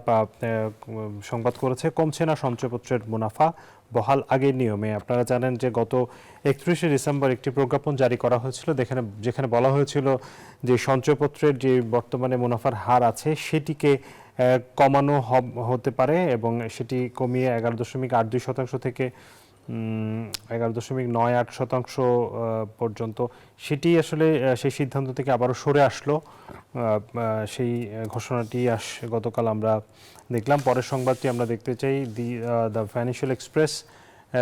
সংবাদ করেছে, কমছে না সঞ্চয়পত্রের মুনাফা, বহাল আগের নিয়মে। আপনারা জানেন যে গত 31শে ডিসেম্বর একটি প্রজ্ঞাপন জারি করা হয়েছিল, যেখানে বলা হয়েছিল যে সঞ্চয়পত্রের যে বর্তমানে মুনাফার হার আছে সেটিকে কমানো হতে পারে, এবং সেটি কমিয়ে 11.82% থেকে 11.98% পর্যন্ত, সেটি আসলে সেই সিদ্ধান্ত থেকে আবারও সরে আসলো। সেই ঘোষণাটি গতকাল আমরা দেখলাম। পরের সংবাদটি আমরা দেখতে চাই। দ্য ফাইন্যান্সিয়াল এক্সপ্রেস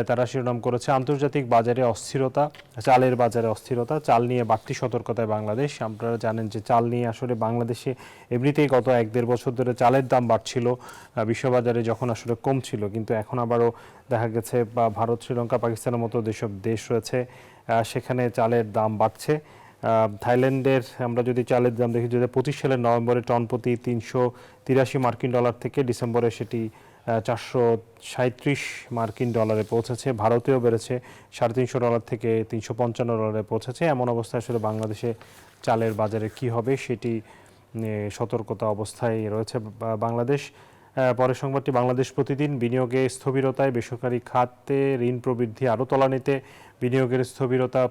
তারা শিরোনাম করেছে আন্তর্জাতিক বাজারে অস্থিরতা, চালের বাজারে অস্থিরতা, চাল নিয়ে বাড়তি সতর্কতায় বাংলাদেশ। আপনারা জানেন যে চাল নিয়ে আসলে বাংলাদেশে এমনিতেই গত 1-1.5 বছর ধরে চালের দাম বাড়ছিল বিশ্ববাজারে যখন আসলে কম ছিল, কিন্তু এখন আবারও দেখা গেছে ভারত, শ্রীলঙ্কা, পাকিস্তানের মতো যেসব দেশ রয়েছে সেখানে চালের দাম বাড়ছে। থাইল্যান্ডের আমরা যদি চালের দাম দেখি, 2025 সালের নভেম্বরে টন প্রতি $383 থেকে ডিসেম্বরে সেটি $437 পৌঁছেছে। ভারতেও বেড়েছে, $350 থেকে $355 পৌঁছেছে। এমন অবস্থায় আসলে বাংলাদেশে চালের বাজারে কি হবে সেটি সতর্কতা অবস্থায় রয়েছে বাংলাদেশ। পরের সংবাদটি বাংলাদেশ প্রতিদিন, বিনিয়োগে স্থবিরতায় বেসরকারি খাতে ঋণ প্রবৃদ্ধি আরও তলানিতে। বিনিয়োগের স্থবিরতা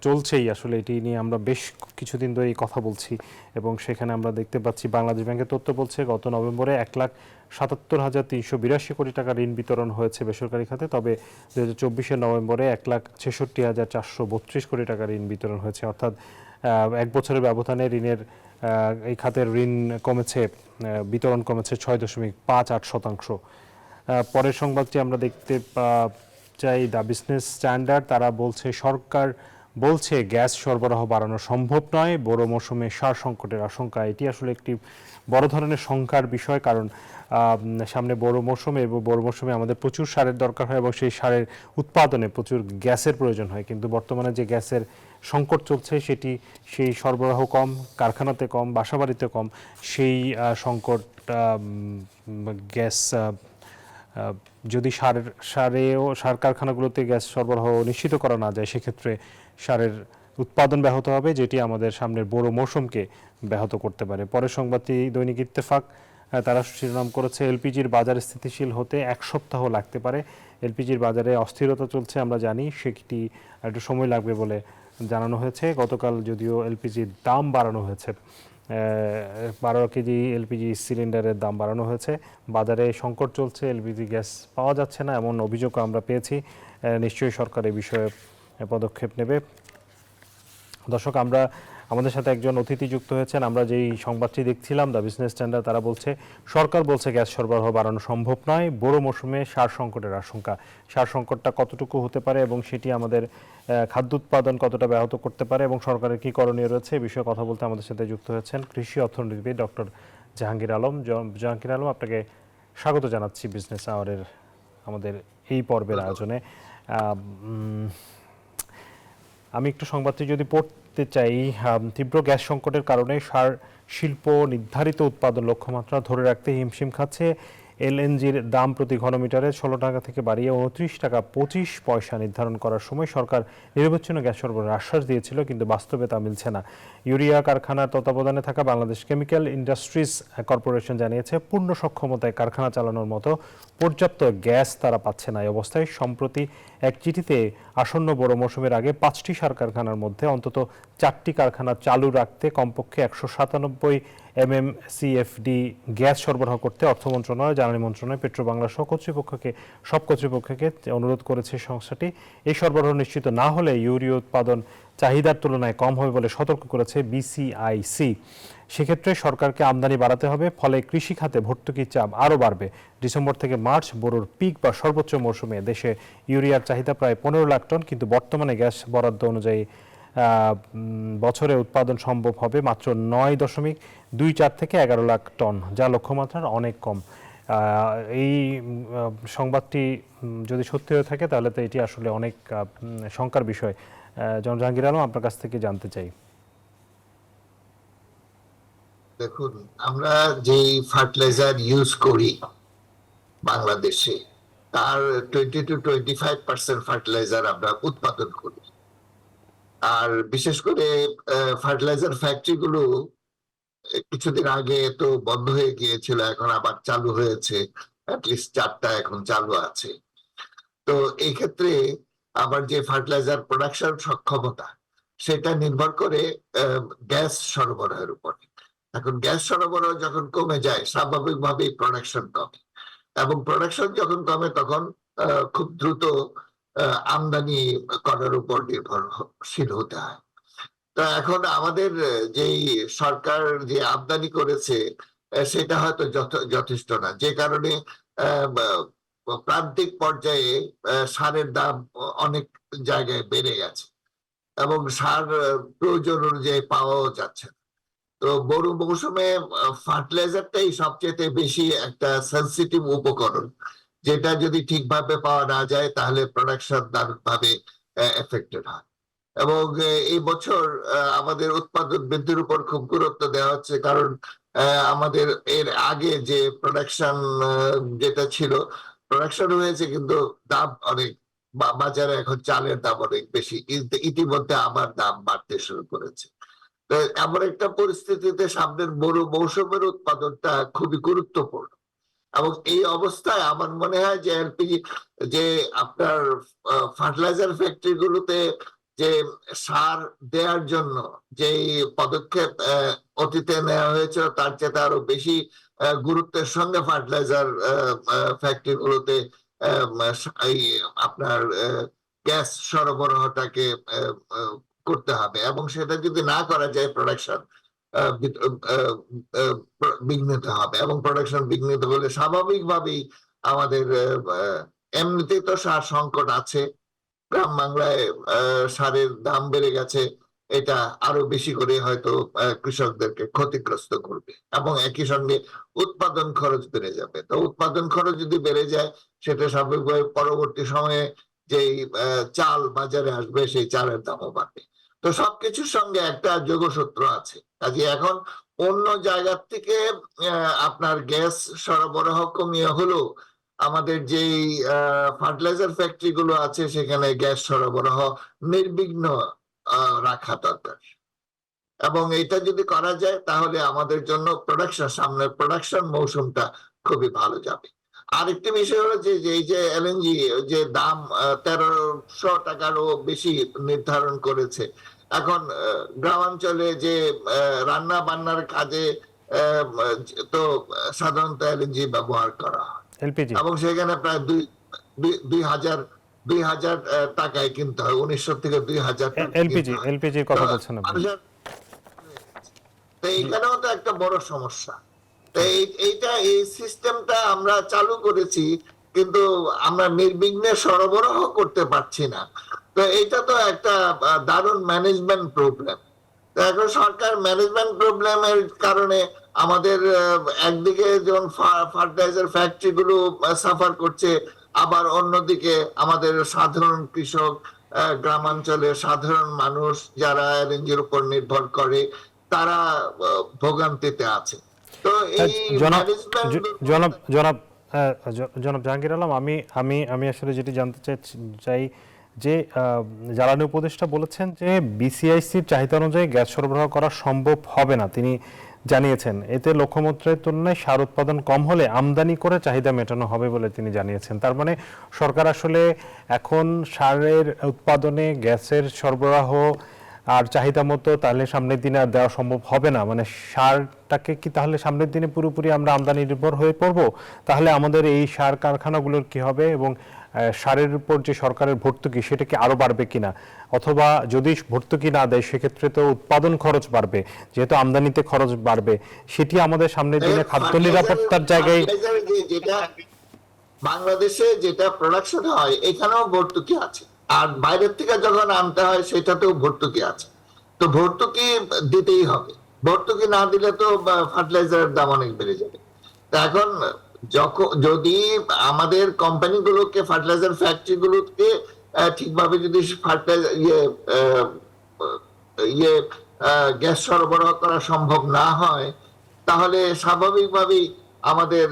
চলছেই, আসলে এটি নিয়ে আমরা বেশ কিছুদিন ধরেই কথা বলছি এবং সেখানে আমরা দেখতে পাচ্ছি বাংলাদেশ ব্যাংকের তথ্য বলছে গত নভেম্বরে 1,77,382 কোটি টাকা ঋণ বিতরণ হয়েছে বেসরকারি খাতে, তবে 2024 নভেম্বরে 1,66,432 কোটি টাকা ঋণ বিতরণ হয়েছে। অর্থাৎ 1 বছরের ব্যবধানে ঋণের এই খাতের ঋণ কমেছে, বিতরণ কমেছে 6.58%। পরের সংবাদটি আমরা দেখতে চাই দ্য বিজনেস স্ট্যান্ডার্ড। তারা বলছে সরকার বলছে গ্যাস সরবরাহ বাড়ানো সম্ভব নয়, বড় মৌসুমে সার সংকটের আশঙ্কা। এটি আসলে একটি বড় ধরনের শঙ্কার বিষয়, কারণ সামনে বড় মৌসুমে এবং বড় মৌসুমে আমাদের প্রচুর সারের দরকার হয় এবং সেই সারের উৎপাদনে প্রচুর গ্যাসের প্রয়োজন হয়, কিন্তু বর্তমানে যে গ্যাসের সংকট চলছে সেটি সেই সরবরাহ কম, কারখানাতে কম, বাসাবাড়িতে কম, সেই সংকট গ্যাস যদি সার কারখানাগুলোতে গ্যাস সরবরাহ নিশ্চিত করা না যায় সেক্ষেত্রে সারের উৎপাদন ব্যাহত হবে, যেটি আমাদের সামনের বড় মৌসুমকে ব্যাহত করতে পারে। পরের সংবাদটি দৈনিক ইত্তেফাক, তারা শিরোনাম করেছে এলপিজির বাজার স্থিতিশীল হতে 1 সপ্তাহ লাগতে পারে। এলপিজির বাজারে অস্থিরতা চলছে আমরা জানি, সেটি একটু সময় লাগবে বলে জানানো হয়েছে। গতকাল যদিও এলপিজির দাম বাড়ানো হয়েছে, 12 কেজি এলপিজি সিলিন্ডারের দাম বাড়ানো হয়েছে। বাজারে সংকট চলছে, এলপিজি গ্যাস পাওয়া যাচ্ছে না এমন অভিযোগও আমরা পেয়েছি। নিশ্চয়ই সরকার এই বিষয়ে পদক্ষেপ নেবে। দর্শক, আমাদের সাথে একজন অতিথি যুক্ত হয়েছেন। আমরা যেই সংবাদটি দেখছিলাম দ্য বিজনেস স্ট্যান্ডার্ড, তারা বলছে সরকার বলছে গ্যাস সরবরাহ বাড়ানো সম্ভব নয়, বড় মৌসুমে সার সংকটের আশঙ্কা। সার সংকটটা কতটুকু হতে পারে এবং সেটি আমাদের খাদ্য উৎপাদন কতটা ব্যাহত করতে পারে এবং সরকারের কী করণীয় রয়েছে এই বিষয়ে কথা বলতে আমাদের সাথে যুক্ত হয়েছেন কৃষি অর্থনীতিবিদ ডক্টর জাহাঙ্গীর আলম। জাহাঙ্গীর আলম, আপনাকে স্বাগত জানাচ্ছি বিজনেস আওয়ারের আমাদের এই পর্বের আয়োজনে। আমি একটু সংবাদটি যদি পড়তে চাই, তীব্র গ্যাস সংকটের কারণে সার শিল্প নির্ধারিত উৎপাদন লক্ষ্যমাত্রা ধরে রাখতে হিমশিম খাচ্ছে। এলএনজির দাম প্রতি ঘনমিটারে 16 টাকা থেকে বাড়িয়ে 29 টাকা 25 পয়সা নির্ধারণ করার সময় সরকার নিরবচ্ছিন্ন গ্যাস সরবরাহের আশ্বাস দিয়েছিল, কিন্তু বাস্তবে তা মিলছে না। ইউরিয়া কারখানার তত্ত্বাবধানে থাকা বাংলাদেশ কেমিক্যাল ইন্ডাস্ট্রিজ কর্পোরেশন জানিয়েছে পূর্ণ সক্ষমতায় কারখানা চালানোর মতো পর্যাপ্ত গ্যাস তারা পাচ্ছে না। এই অবস্থায় সম্প্রতি এক চিঠিতে আসন্ন বড় মৌসুমের আগে 5টি সার কারখানার মধ্যে অন্তত 4টি কারখানা চালু রাখতে কমপক্ষে 197 MMCFD গ্যাস সরবরাহ করতে অর্থ মন্ত্রণালয়, জ্বালানি মন্ত্রণালয়, পেট্রো বাংলা সব কর্তৃপক্ষকে অনুরোধ করেছে সংস্থাটি। এই সরবরাহ নিশ্চিত না হলে ইউরিয়া উৎপাদন চাহিদার তুলনায় কম হবে বলে সতর্ক করেছে BCIC। সেক্ষেত্রে সরকারকে আমদানি বাড়াতে হবে, ফলে কৃষি খাতে ভর্তুকির চাপ আরও বাড়বে। ডিসেম্বর থেকে মার্চ বোরোর পিক বা সর্বোচ্চ মৌসুমে দেশে ইউরিয়ার চাহিদা প্রায় 15 লাখ টন, কিন্তু বর্তমানে গ্যাস বরাদ্দ অনুযায়ী বছরে উৎপাদন সম্ভব হবে মাত্র 9.24 থেকে 11 লাখ টন, যা লক্ষ্যমাত্রার অনেক কম। এই সংবাদটি যদি সত্যি হয়ে থাকে তাহলে তো এটি আসলে অনেক শঙ্কার বিষয়। জাহাঙ্গীর আলম, আপনার কাছ থেকে জানতে চাই। দেখুন, আমরা যে ফার্টিলাইজার ইউজ করি বাংলাদেশে, তার 20 to 25% ফার্টিলাইজার আমরা উৎপাদন করি। আর বিশেষ করে ফার্টিলাইজার ফ্যাক্টরি গুলো কিছুদিন আগে তো বন্ধ হয়ে গিয়েছিল, এখন আবার চালু হয়েছে, অ্যাটলিস্ট 4টা এখন চালু আছে। তো এই ক্ষেত্রে আবার যে ফার্টিলাইজার প্রোডাকশন সক্ষমতা সেটা নির্ভর করে গ্যাস সরবরাহের উপরে। এখন গ্যাস সরবরাহ যখন কমে যায় স্বাভাবিকভাবেই প্রোডাকশন কমে, এবং প্রোডাকশন যখন কমে তখন খুব দ্রুত আমদানি করার উপর নির্ভরশীল হতে হয়। তো এখন আমাদের যেই সরকার যে আমদানি করেছে সেটা হয়তো যথেষ্ট না, যে কারণে প্রান্তিক পর্যায়ে সারের দাম অনেক জায়গায় বেড়ে গেছে এবং সার প্রয়োজন অনুযায়ী পাওয়াও যাচ্ছে না। তো মরু মৌসুমে ফার্টিলাইজারটাই সবচেয়ে বেশি একটা সেন্সিটিভ উপকরণ, যেটা যদি ঠিকভাবে পাওয়া না যায় তাহলে প্রোডাকশন দারুণভাবে এফেক্টেড হয়। এবং এই বছর আমাদের উৎপাদন বৃদ্ধির উপর খুব গুরুত্ব দেওয়া হচ্ছে, কারণ আমাদের এর আগে যে প্রোডাকশন যেটা ছিল, প্রোডাকশন হয়েছে কিন্তু দাম অনেক, বাজারে এখন চালের দাম অনেক বেশি, কিন্তু ইতিমধ্যে আবার দাম বাড়তে শুরু করেছে। এমন একটা পরিস্থিতিতে সামনের মরু মৌসুমের উৎপাদনটা খুবই গুরুত্বপূর্ণ। এবং এই অবস্থায় আমার মনে হয় যে এলপিজি, যে আপনার ফার্টিলাইজার ফ্যাক্টরি গুলোতে যে সার দেওয়ার জন্য যে পদক্ষেপ অতীতে নেওয়া হয়েছিল তার চেয়ে আরো বেশি গুরুত্বের সঙ্গে ফার্টিলাইজার ফ্যাক্টরি গুলোতে আপনার গ্যাস সরবরাহটাকে করতে হবে, এবং সেটা যদি না করা যায় প্রোডাকশন বিঘ্নিত হবে, এবং প্রোডাকশন বিঘ্নিত হলে স্বাভাবিকভাবেই আমাদের এমনিতেই তো সার সংকট আছে, গ্রাম বাংলায় সারের দাম বেড়ে গেছে, এটা আরো বেশি করে হয়তো কৃষকদেরকে ক্ষতিগ্রস্ত করবে, এবং একই সঙ্গে উৎপাদন খরচ বেড়ে যাবে। তো উৎপাদন খরচ যদি বেড়ে যায়, সেটা স্বাভাবিকভাবে পরবর্তী সময়ে যেই চাল বাজারে আসবে সেই চালের দামও বাড়বে। তো সবকিছুর সঙ্গে একটা যোগসূত্র আছে। কাজে এখন অন্য জায়গার থেকে আপনার গ্যাস সরবরাহ কমিয়ে হলেও আমাদের যেই ফার্টিলাইজার ফ্যাক্টরি গুলো আছে সেখানে গ্যাস সরবরাহ নির্বিঘ্ন রাখা দরকার, এবং এটা যদি করা যায় তাহলে আমাদের জন্য সামনের প্রোডাকশন মৌসুমটা খুবই ভালো যাবে। আরেকটি বিষয় হলো যে এই যে এলএনজি যে দাম 1300 টাকারও বেশি নির্ধারণ করেছে, এখন গ্রামাঞ্চলে যে রান্না বান্নার কাজে তো সাধারণত এলএনজি ব্যবহার করা হয়, এবং সেখানে প্রায় 2000 টাকায় কিনতে হয়, 1900 থেকে 2000 এলপিজির কথা বলছেন আপনি। তো এইখানেও তো একটা বড় সমস্যা। তো এই সিস্টেমটা আমরা চালু করেছি, কিন্তু আমরা নির্বিঘ্নে সরবরাহ করতে পারছি না। তো এটা তো একটা দারুণ ম্যানেজমেন্ট প্রবলেম। তো এখন সরকার ম্যানেজমেন্ট প্রবলেমের কারণে আমাদের একদিকে যেমন ফার্টিলাইজার ফ্যাক্টরি গুলো সাফার করছে, আবার অন্যদিকে আমাদের সাধারণ কৃষক, গ্রামাঞ্চলের সাধারণ মানুষ যারা এলএনজির উপর নির্ভর করে, তারা ভোগান্তিতে আছে। তো এই জনাব জাহাঙ্গীর আলম, আমি আসলে যেটি জানতে চাই যে জ্বালানি উপদেষ্টা বলেছেন যে বিসিআইসির চাহিদা অনুযায়ী গ্যাস সরবরাহ করা সম্ভব হবে না। তিনি জানিয়েছেন এতে লক্ষ্যমাত্রার তুলনায় সার উৎপাদন কম হলে আমদানি করে চাহিদা মেটানো হবে বলে তিনি জানিয়েছেন। তার মানে সরকার আসলে এখন সারের উৎপাদনে গ্যাসের সরবরাহ আর চাহিদা মতো তাহলে সামনের দিনে আর দেওয়া সম্ভব হবে না। মানে সারটাকে কি তাহলে সামনের দিনে পুরোপুরি আমরা আমদানি নির্ভর হয়ে পড়বো? তাহলে আমাদের এই সার কারখানাগুলোর কি হবে, এবং সারের উপর যে সরকারের ভর্তুকি সেটা কি আরো বাড়বে কিনা, অথবা যদি ভর্তুকি না দেয় সেক্ষেত্রে তো উৎপাদন খরচ বাড়বে, যেহেতু আমদানিতে খরচ বাড়বে, সেটি আমাদের সামনের দিনে খাদ্য নিরাপত্তার জায়গায় বাংলাদেশে যেটা প্রোডাকশন হয় এখানেও ভর্তুকি আছে, আর বাইরের থেকে যখন আনতে হয় সেটাতেও ভর্তুকি আছে। তো ভর্তুকি দিতেই হবে, ভর্তুকি না দিলে তো ফার্টিলাইজারের দাম অনেক বেড়ে যাবে। তা এখন যদি আমাদের কোম্পানিগুলোকে, ফার্টিলাইজার ফ্যাক্টরি গুলোকে ঠিকভাবে যদি গ্যাস সরবরাহ করা সম্ভব না হয়, তাহলে স্বাভাবিকভাবেই আমাদের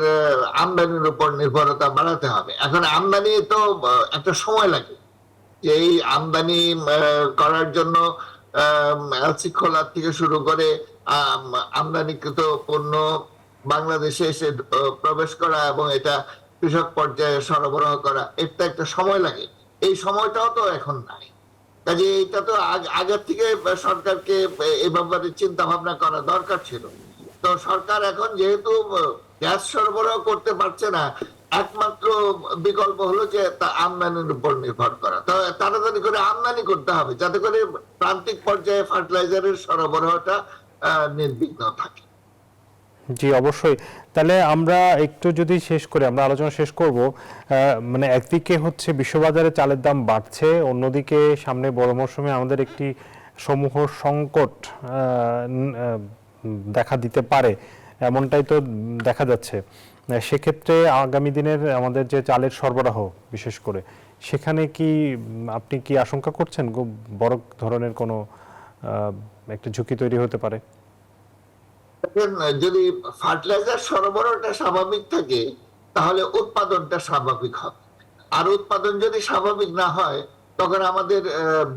আমদানির উপর নির্ভরতা বাড়াতে হবে। এখন আমদানি তো একটা সময় লাগে, যে এই আমদানি করার জন্য এলসি খোলার থেকে শুরু করে আমদানিকৃত পণ্য বাংলাদেশে এসে প্রবেশ করা এবং এটা কৃষক পর্যায়ে সরবরাহ করা, এটা একটা সময় লাগে। এই সময়টাও তো এখন নাই। কাজে এটা তো আগের থেকে সরকারকে এই ব্যাপারে চিন্তা ভাবনা করা দরকার ছিল। তো সরকার এখন যেহেতু গ্যাস সরবরাহ করতে পারছে না, একমাত্র বিকল্প হলো যে তা আমদানির উপর নির্ভর করা। তাড়াতাড়ি করে আমদানি করতে হবে যাতে করে প্রান্তিক পর্যায়ে ফার্টিলাইজারের সরবরাহটা নির্বিঘ্ন থাকে। জি অবশ্যই। তাহলে আমরা একটু যদি শেষ করে আমরা আলোচনা শেষ করব, মানে একদিকে হচ্ছে বিশ্ববাজারে চালের দাম বাড়ছে, অন্যদিকে সামনে বড় মৌসুমে আমাদের একটি সমূহ সংকট দেখা দিতে পারে, এমনটাই তো দেখা যাচ্ছে। সেক্ষেত্রে আগামী দিনের আমাদের যে চালের সরবরাহ বিশেষ করে, সেখানে কি আপনি কি আশঙ্কা করছেন খুব বড় ধরনের কোনো একটা ঝুঁকি তৈরি হতে পারে? যদি ফার্টিলাইজার সরবরাহটা স্বাভাবিক থাকে তাহলে উৎপাদনটা স্বাভাবিক হবে, আর উৎপাদন যদি স্বাভাবিক না হয় তখন আমাদের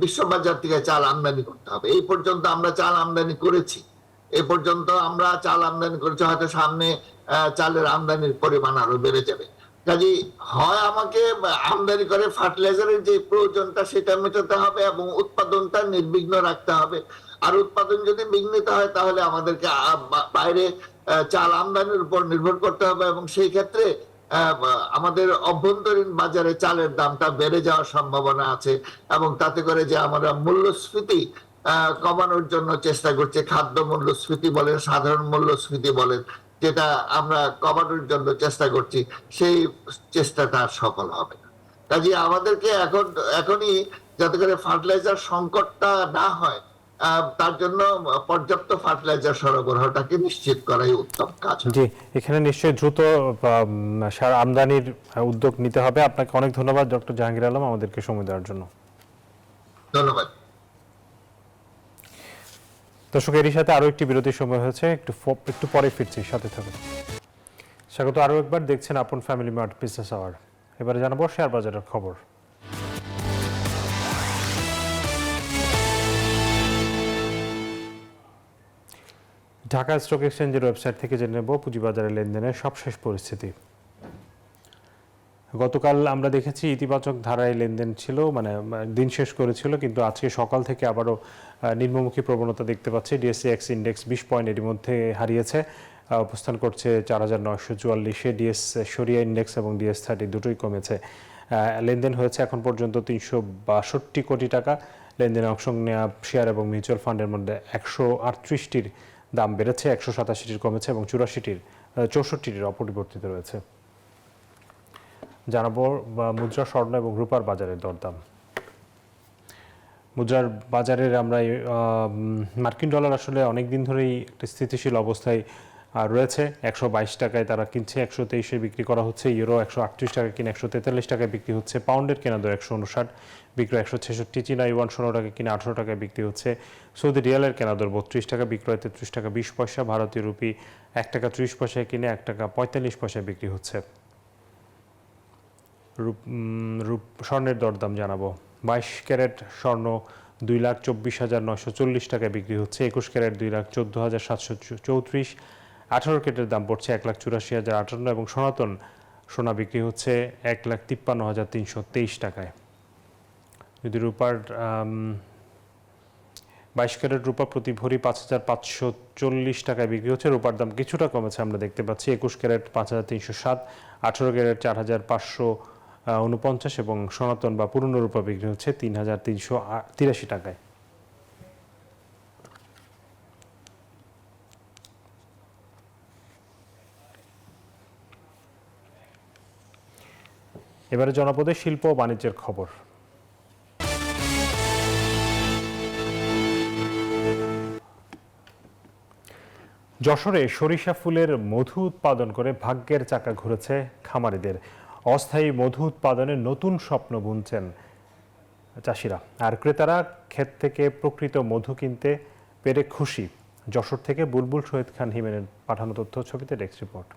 বিশ্ববাজার থেকে চাল আমদানি করতে হবে। এই পর্যন্ত আমরা চাল আমদানি করেছি, হয়তো সামনে চালের আমদানির পরিমাণ আরো বেড়ে যাবে। কাজে হয় আমাকে আমদানি করে ফার্টিলাইজারের যে প্রয়োজনটা সেটা মেটাতে হবে এবং উৎপাদনটা নির্বিঘ্ন রাখতে হবে। আর উৎপাদন যদি বিঘ্নিত হয় তাহলে আমাদেরকে বাইরে চাল আমদানির উপর নির্ভর করতে হবে, এবং সেই ক্ষেত্রে আমাদের অভ্যন্তরীণ বাজারে চালের দামটা বেড়ে যাওয়ার সম্ভাবনা আছে, এবং তাতে করে যে আমরা মূল্যস্ফীতি কমানোর জন্য চেষ্টা করছি, খাদ্য মূল্যস্ফীতি বলেন, সাধারণ মূল্যস্ফীতি বলেন, যেটা আমরা কমানোর জন্য চেষ্টা করছি, সেই চেষ্টাটা সফল হবে না। কাজে আমাদেরকে এখনই যাতে করে ফার্টিলাইজার সংকটটা না হয় তার জন্য পর্যাপ্ত ফার্টিলাইজার সরবরাহটাকে নিশ্চিত করাই উত্তম কাজ। জি, এখানে নিশ্চয়ই দ্রুত সার আমদানির উদ্যোগ নিতে হবে। আপনাকে অনেক ধন্যবাদ ডক্টর জাহাঙ্গীর আলম আমাদেরকে সময় দেওয়ার জন্য। ধন্যবাদ। দর্শক, এরই সাথে আরো একটি বিরতির সময় হয়েছে, একটু পরে ফিরছি, সাথে থাকুন। স্বাগত আরো একবার, দেখছেন আপন ফ্যামিলি মার্ট বিজনেস আওয়ার। এবারে জানাবো শেয়ার বাজারের খবর। ঢাকা স্টক এক্সচেঞ্জের ওয়েবসাইট থেকে জেনে নেব পুঁজিবাজারের লেনদেনের সবশেষ পরিস্থিতি। গতকাল আমরা দেখেছি ইতিবাচক ধারায় লেনদেন ছিল, মানে দিন শেষ করেছিল, কিন্তু আজকে সকাল থেকে আবারও নিম্নমুখী প্রবণতা দেখতে পাচ্ছি। ডিএসসিএক্স ইন্ডেক্স 20 পয়েন্ট এর মধ্যে হারিয়েছে, অবস্থান করছে 4944-এ। ডিএস সরিয়া ইন্ডেক্স এবং ডিএস30 দুটোই কমেছে। লেনদেন হয়েছে এখন পর্যন্ত 362 কোটি টাকা। লেনদেনে অংশ নেওয়া শেয়ার এবং মিউচুয়াল ফান্ডের মধ্যে 138টির দাম বেড়েছে, 187টির কমেছে এবং 64টির অপরিবর্তিত রয়েছে। জানাবো মুদ্রা, স্বর্ণ এবং রূপার বাজারের দরদাম। মুদ্রার বাজারের আমরা মার্কিন ডলার আসলে অনেক দিন ধরেই একটা স্থিতিশীল অবস্থায় রয়েছে। 122 টাকায় তারা কিনছে, 123-এ বিক্রি করা হচ্ছে। ইউরো 138 টাকা কিনে 143 টাকায় বিক্রি হচ্ছে। পাউন্ডের কেনা দর 159, বিক্রয় 166। চীনা ইউয়ান 16 টাকা কিনে 18 টাকায় বিক্রি হচ্ছে। সৌদি রিয়ালের কেনা দর 32 টাকা, বিক্রয় 33 টাকা 20 পয়সা। ভারতীয় রুপি 1 টাকা 30 পয়সায় কিনে 1 টাকা 45 পয়সায় বিক্রি হচ্ছে। স্বর্ণের দরদাম জানাবো। 22 ক্যারেট স্বর্ণ 2,24,940 টাকায় বিক্রি হচ্ছে। 21 ক্যারেট 2,14,734। 18 ক্যারেটের দাম পড়ছে 1,84,058 এবং সনাতন সোনা বিক্রি হচ্ছে 1,53,323 টাকায়। যদি রূপার 22 ক্যারেট রূপা প্রতি ভরি 5,540 টাকায় বিক্রি হচ্ছে। রূপার দাম কিছুটা কমেছে আমরা দেখতে পাচ্ছি। 21 ক্যারেট 5,307, 18 ক্যারেট 4,549 এবং সনাতন বা পুরনো রূপা বিক্রি হচ্ছে 3,383 টাকায়। এবারে জনপদের শিল্প ও বাণিজ্যের খবর। যশোরে সরিষা ফুলের মধু উৎপাদন করে ভাগ্যের চাকা ঘুরেছে খামারিদের। অস্থায়ী মধু উৎপাদনের নতুন স্বপ্ন বুনছেন চাষিরা, আর ক্রেতারা ক্ষেত থেকে প্রকৃত মধু কিনতে পেরে খুশি। যশোর থেকে বুলবুল শহীদ খান হিমেনের পাঠানো তথ্য, ছবিতে ডেস্ক রিপোর্ট।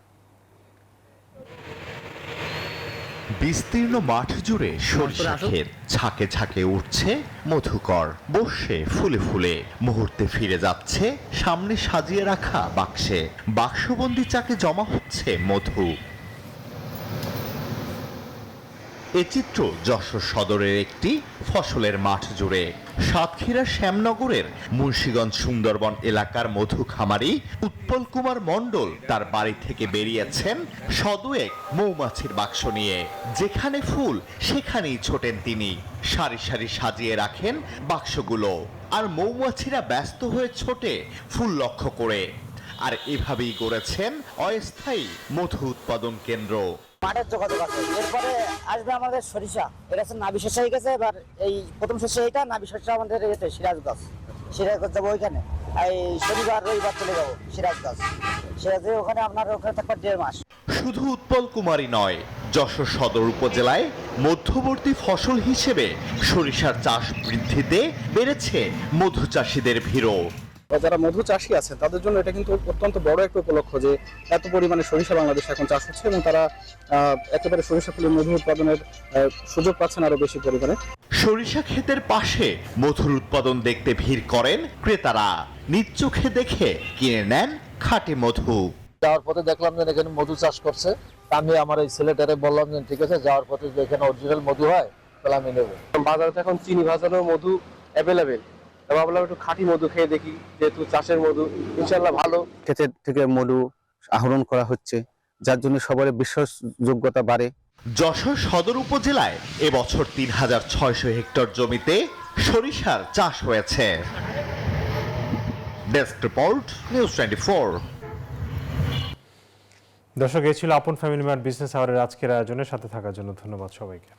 বিস্তীর্ণ মাঠ জুড়ে সরিষা ক্ষেত, ঝাঁকে ঝাঁকে উঠছে মধুকর, বসে ফুলে ফুলে। মুহূর্তে ফিরে যাচ্ছে সামনে সাজিয়ে রাখা বাক্সে, বাক্সবন্দি চাকে জমা হচ্ছে মধু। এ চিত্র যশোর সদরের একটি ফসলের মাঠ জুড়ে। সাতক্ষীরার শ্যামনগরের মুন্সিগঞ্জ সুন্দরবন এলাকার মধু খামারি উৎপল কুমার মণ্ডল তার বাড়ি থেকে বেরিয়েছেন সদুয়েক মৌমাছির বাক্স নিয়ে। যেখানে ফুল সেখানেই ছোটেন তিনি, সারি সারি সাজিয়ে রাখেন বাক্সগুলো, আর মৌমাছিরা ব্যস্ত হয়ে ছোটে ফুল লক্ষ্য করে। আর এভাবেই গড়েছেন অস্থায়ী মধু উৎপাদন কেন্দ্র। মাঠের যোগাযোগ আছে, এরপরে আসবে আমাদের সরিষা, এটা হচ্ছে নাবি শস্য হয়ে গেছে। এবার এই প্রথম শস্য এইটা, নাবি শস্য আমাদের এতে সিরাজগঞ্জ যাবো ওইখানে, এই শনিবার রবিবার চলে যাবো সিরাজগঞ্জ। সিরাজে ওখানে থাকবে 1.5 মাস। শুধু উৎপল কুমারী নয়, যশোর সদর উপজেলায় মধ্যবর্তী ফসল হিসেবে সরিষার চাষ বৃদ্ধিতে বেড়েছে মধু চাষীদের ভিড়ও। যারা মধু চাষী আছেন তাদের জন্য এটা কিন্তু অত্যন্ত বড় একটা উপলক্ষ যে এত পরিমাণে সরিষা বাংলাদেশে এখন চাষ হচ্ছে, এবং তারা একেবারে সরিষা ফুলের মধু উৎপাদনের সুযোগ পাচ্ছেন আরো বেশি পরিমাণে। সরিষা ক্ষেতের পাশে মধুর উৎপাদন দেখতে ভিড় করেন ক্রেতারা। নিজ চোখে দেখে কিনে নেন খাঁটি মধু। যাওয়ার পথে দেখলাম যে এখানে মধু চাষ করছে, আমি আমার এই ছেলেটারে বললাম যে ঠিক আছে, যাওয়ার পথে যে এখানে অরিজিনাল মধু হয় তাহলে আমি নেব। বাজারে এখন চিনি ভাজানো মধু অ্যাভেলেবেল, ভাবলাম একটু খাঁটি মধু খেয়ে দেখি, যেহেতু চাষের মধু ইনশাল্লাহ ভালো। ক্ষেতের থেকে মধু আহরণ করা হচ্ছে, যার জন্য সবার বিশ্বাসযোগ্যতা বাড়ে। যশোর সদর উপজেলায় এবছর 3600 হেক্টর জমিতে সরিষার চাষ হয়েছে। Desk report, news 24। দর্শক, এই ছিল আপন ফ্যামিলি ম্যান বিজনেস আওয়ারের আজকের আয়োজনের সাথে থাকার জন্য ধন্যবাদ সবাইকে।